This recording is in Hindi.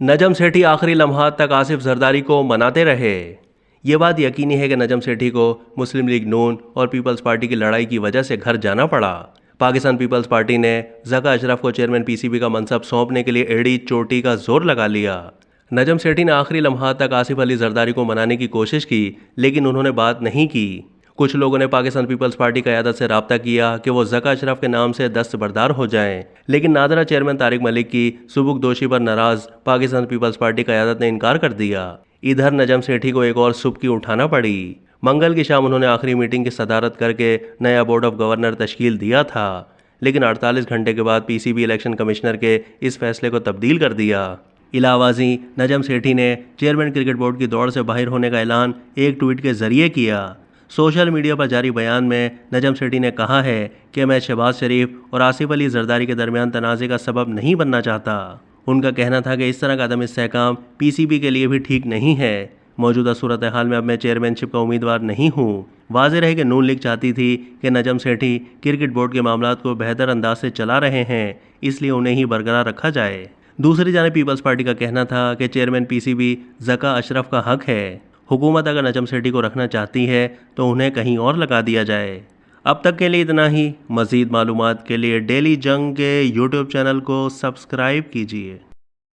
नजम सेठी आखिरी लम्हात तक आसिफ जरदारी को मनाते रहे। ये बात यकीनी है कि नजम सेठी को मुस्लिम लीग नून और पीपल्स पार्टी की लड़ाई की वजह से घर जाना पड़ा। पाकिस्तान पीपल्स पार्टी ने ज़का अशरफ को चेयरमैन पीसीबी का मनसब सौंपने के लिए एड़ी चोटी का जोर लगा लिया। नजम सेठी ने आखिरी लम्हात तक आसिफ अली जरदारी को मनाने की कोशिश की, लेकिन उन्होंने बात नहीं की। कुछ लोगों ने पाकिस्तान पीपल्स पार्टी क़यादत से रब्ता किया कि वो ज़का अशरफ के नाम से दस्तबरदार हो जाएं, लेकिन नादरा चेयरमैन तारिक मलिक की सुबुकदोशी पर नाराज पाकिस्तान पीपल्स पार्टी क़यादत ने इनकार कर दिया। इधर नजम सेठी को एक और सुबकी उठाना पड़ी। मंगल की शाम उन्होंने आखिरी मीटिंग की सदारत करके नया बोर्ड ऑफ गवर्नर तश्कील दिया था, लेकिन 48 घंटे के बाद पीसीबी इलेक्शन कमिश्नर के इस फैसले को तब्दील कर दिया। इलाहाबादी नजम सेठी ने चेयरमैन क्रिकेट बोर्ड की दौड़ से बाहर होने का ऐलान एक ट्वीट के जरिए किया। सोशल मीडिया पर जारी बयान में नजम सेठी ने कहा है कि मैं शहबाज शरीफ और आसिफ अली जरदारी के दरमियान तनाज़े का सबब नहीं बनना चाहता। उनका कहना था कि इस तरह का अदम इस्तेहकाम पीसीबी के लिए भी ठीक नहीं है। मौजूदा सूरत हाल में अब मैं चेयरमैनशिप का उम्मीदवार नहीं हूँ। वाज़ेह रहे कि नून लीग चाहती थी कि नजम सेठी क्रिकेट बोर्ड के मामलात को बेहतर अंदाज से चला रहे हैं, इसलिए उन्हें ही बरकरार रखा जाए। दूसरी जानिब पीपल्स पार्टी का कहना था कि चेयरमैन पीसीबी ज़का अशरफ का हक है। हुकूमत अगर नजम सेठी को रखना चाहती है तो उन्हें कहीं और लगा दिया जाए। अब तक के लिए इतना ही। मज़ीद मालूमात के लिए डेली जंग के यूट्यूब चैनल को सब्सक्राइब कीजिए।